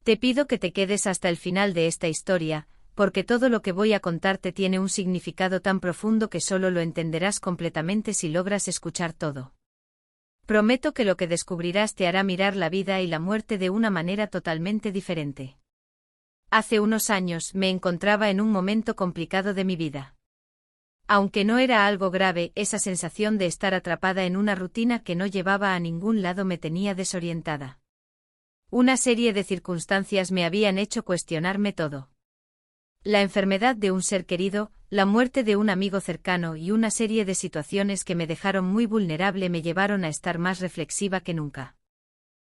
Te pido que te quedes hasta el final de esta historia, porque todo lo que voy a contarte tiene un significado tan profundo que solo lo entenderás completamente si logras escuchar todo. Prometo que lo que descubrirás te hará mirar la vida y la muerte de una manera totalmente diferente. Hace unos años me encontraba en un momento complicado de mi vida. Aunque no era algo grave, esa sensación de estar atrapada en una rutina que no llevaba a ningún lado me tenía desorientada. Una serie de circunstancias me habían hecho cuestionarme todo. La enfermedad de un ser querido, la muerte de un amigo cercano y una serie de situaciones que me dejaron muy vulnerable me llevaron a estar más reflexiva que nunca.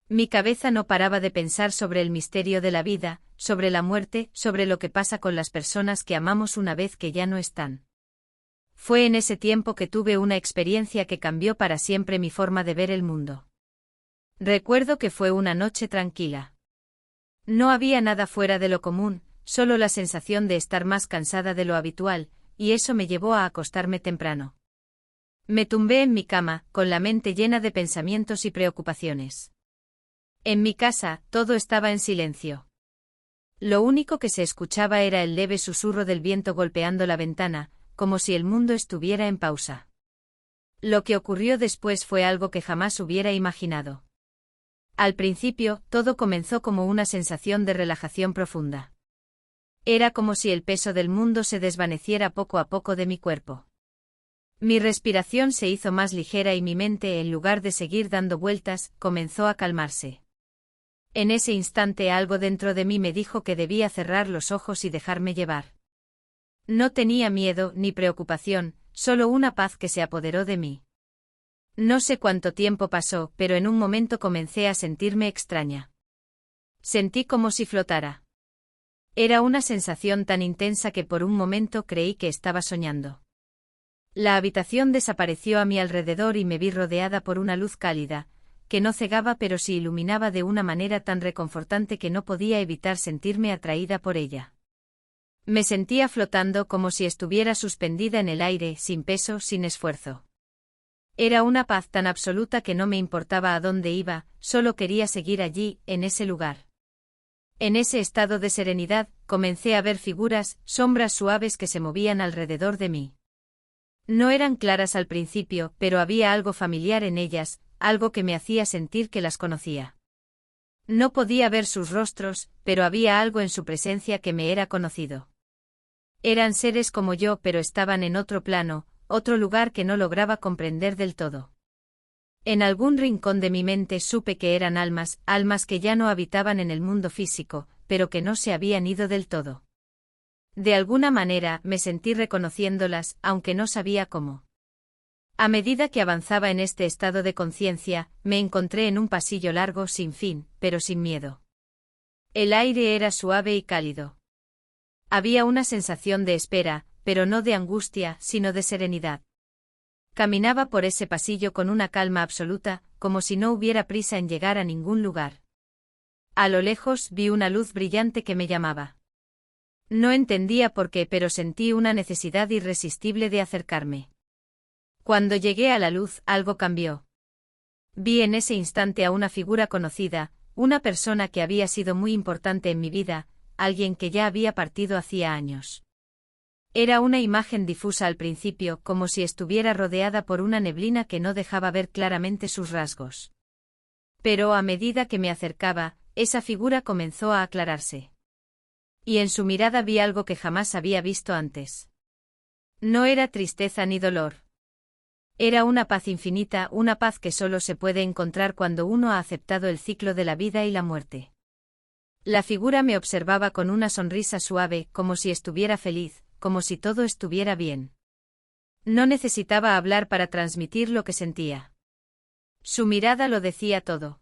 Mi cabeza no paraba de pensar sobre el misterio de la vida, sobre la muerte, sobre lo que pasa con las personas que amamos una vez que ya no están. Fue en ese tiempo que tuve una experiencia que cambió para siempre mi forma de ver el mundo. Recuerdo que fue una noche tranquila. No había nada fuera de lo común, solo la sensación de estar más cansada de lo habitual, y eso me llevó a acostarme temprano. Me tumbé en mi cama, con la mente llena de pensamientos y preocupaciones. En mi casa, todo estaba en silencio. Lo único que se escuchaba era el leve susurro del viento golpeando la ventana, como si el mundo estuviera en pausa. Lo que ocurrió después fue algo que jamás hubiera imaginado. Al principio, todo comenzó como una sensación de relajación profunda. Era como si el peso del mundo se desvaneciera poco a poco de mi cuerpo. Mi respiración se hizo más ligera y mi mente, en lugar de seguir dando vueltas, comenzó a calmarse. En ese instante algo dentro de mí me dijo que debía cerrar los ojos y dejarme llevar. No tenía miedo ni preocupación, solo una paz que se apoderó de mí. No sé cuánto tiempo pasó, pero en un momento comencé a sentirme extraña. Sentí como si flotara. Era una sensación tan intensa que por un momento creí que estaba soñando. La habitación desapareció a mi alrededor y me vi rodeada por una luz cálida, que no cegaba pero sí iluminaba de una manera tan reconfortante que no podía evitar sentirme atraída por ella. Me sentía flotando como si estuviera suspendida en el aire, sin peso, sin esfuerzo. Era una paz tan absoluta que no me importaba a dónde iba, solo quería seguir allí, en ese lugar. En ese estado de serenidad, comencé a ver figuras, sombras suaves que se movían alrededor de mí. No eran claras al principio, pero había algo familiar en ellas, algo que me hacía sentir que las conocía. No podía ver sus rostros, pero había algo en su presencia que me era conocido. Eran seres como yo, pero estaban en otro plano, otro lugar que no lograba comprender del todo. En algún rincón de mi mente supe que eran almas, almas que ya no habitaban en el mundo físico, pero que no se habían ido del todo. De alguna manera me sentí reconociéndolas, aunque no sabía cómo. A medida que avanzaba en este estado de conciencia, me encontré en un pasillo largo sin fin, pero sin miedo. El aire era suave y cálido. Había una sensación de espera, pero no de angustia, sino de serenidad. Caminaba por ese pasillo con una calma absoluta, como si no hubiera prisa en llegar a ningún lugar. A lo lejos vi una luz brillante que me llamaba. No entendía por qué, pero sentí una necesidad irresistible de acercarme. Cuando llegué a la luz, algo cambió. Vi en ese instante a una figura conocida, una persona que había sido muy importante en mi vida, alguien que ya había partido hacía años. Era una imagen difusa al principio, como si estuviera rodeada por una neblina que no dejaba ver claramente sus rasgos. Pero a medida que me acercaba, esa figura comenzó a aclararse. Y en su mirada vi algo que jamás había visto antes. No era tristeza ni dolor. Era una paz infinita, una paz que solo se puede encontrar cuando uno ha aceptado el ciclo de la vida y la muerte. La figura me observaba con una sonrisa suave, como si estuviera feliz, como si todo estuviera bien. No necesitaba hablar para transmitir lo que sentía. Su mirada lo decía todo.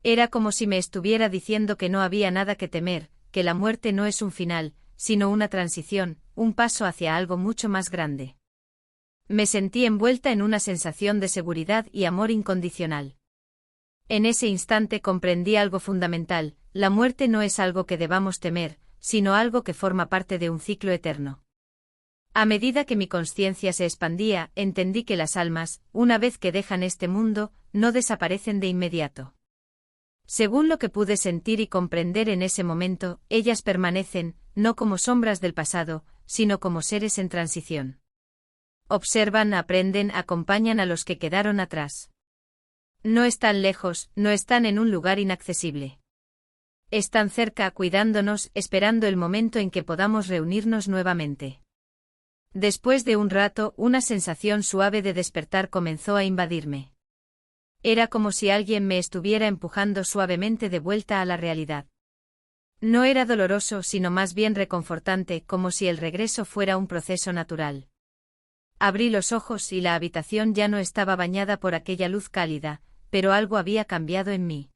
Era como si me estuviera diciendo que no había nada que temer, que la muerte no es un final, sino una transición, un paso hacia algo mucho más grande. Me sentí envuelta en una sensación de seguridad y amor incondicional. En ese instante comprendí algo fundamental: la muerte no es algo que debamos temer, sino algo que forma parte de un ciclo eterno. A medida que mi conciencia se expandía, entendí que las almas, una vez que dejan este mundo, no desaparecen de inmediato. Según lo que pude sentir y comprender en ese momento, ellas permanecen, no como sombras del pasado, sino como seres en transición. Observan, aprenden, acompañan a los que quedaron atrás. No están lejos, no están en un lugar inaccesible. Están cerca, cuidándonos, esperando el momento en que podamos reunirnos nuevamente. Después de un rato, una sensación suave de despertar comenzó a invadirme. Era como si alguien me estuviera empujando suavemente de vuelta a la realidad. No era doloroso, sino más bien reconfortante, como si el regreso fuera un proceso natural. Abrí los ojos y la habitación ya no estaba bañada por aquella luz cálida, pero algo había cambiado en mí.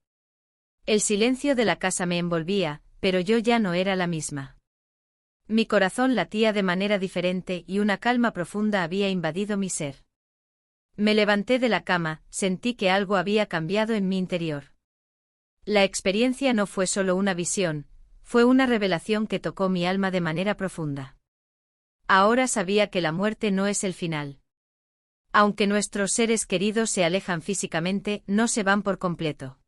El silencio de la casa me envolvía, pero yo ya no era la misma. Mi corazón latía de manera diferente y una calma profunda había invadido mi ser. Me levanté de la cama, sentí que algo había cambiado en mi interior. La experiencia no fue solo una visión, fue una revelación que tocó mi alma de manera profunda. Ahora sabía que la muerte no es el final. Aunque nuestros seres queridos se alejan físicamente, no se van por completo.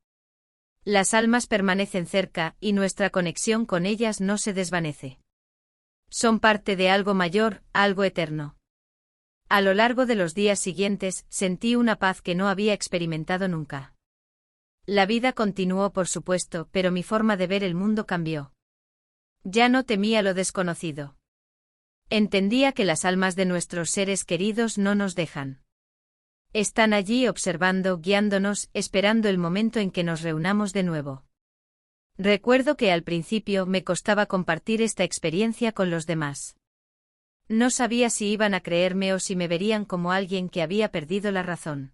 Las almas permanecen cerca y nuestra conexión con ellas no se desvanece. Son parte de algo mayor, algo eterno. A lo largo de los días siguientes, sentí una paz que no había experimentado nunca. La vida continuó, por supuesto, pero mi forma de ver el mundo cambió. Ya no temía lo desconocido. Entendía que las almas de nuestros seres queridos no nos dejan. Están allí observando, guiándonos, esperando el momento en que nos reunamos de nuevo. Recuerdo que al principio me costaba compartir esta experiencia con los demás. No sabía si iban a creerme o si me verían como alguien que había perdido la razón.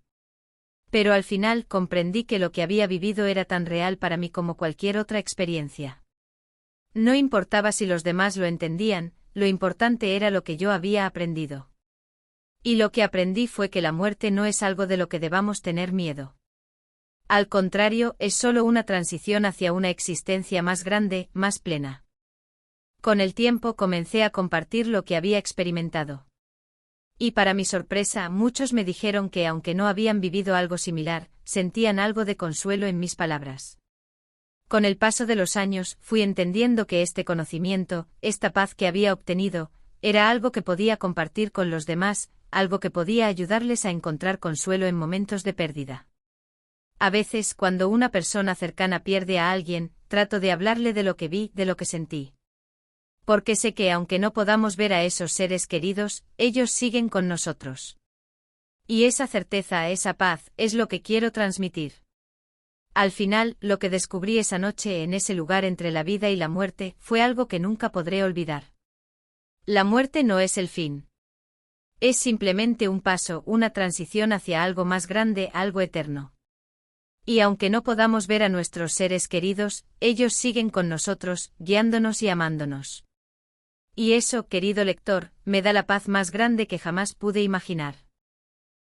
Pero al final comprendí que lo que había vivido era tan real para mí como cualquier otra experiencia. No importaba si los demás lo entendían, lo importante era lo que yo había aprendido. Y lo que aprendí fue que la muerte no es algo de lo que debamos tener miedo. Al contrario, es solo una transición hacia una existencia más grande, más plena. Con el tiempo comencé a compartir lo que había experimentado. Y para mi sorpresa, muchos me dijeron que aunque no habían vivido algo similar, sentían algo de consuelo en mis palabras. Con el paso de los años, fui entendiendo que este conocimiento, esta paz que había obtenido, era algo que podía compartir con los demás, algo que podía ayudarles a encontrar consuelo en momentos de pérdida. A veces, cuando una persona cercana pierde a alguien, trato de hablarle de lo que vi, de lo que sentí. Porque sé que aunque no podamos ver a esos seres queridos, ellos siguen con nosotros. Y esa certeza, esa paz, es lo que quiero transmitir. Al final, lo que descubrí esa noche en ese lugar entre la vida y la muerte, fue algo que nunca podré olvidar. La muerte no es el fin. Es simplemente un paso, una transición hacia algo más grande, algo eterno. Y aunque no podamos ver a nuestros seres queridos, ellos siguen con nosotros, guiándonos y amándonos. Y eso, querido lector, me da la paz más grande que jamás pude imaginar.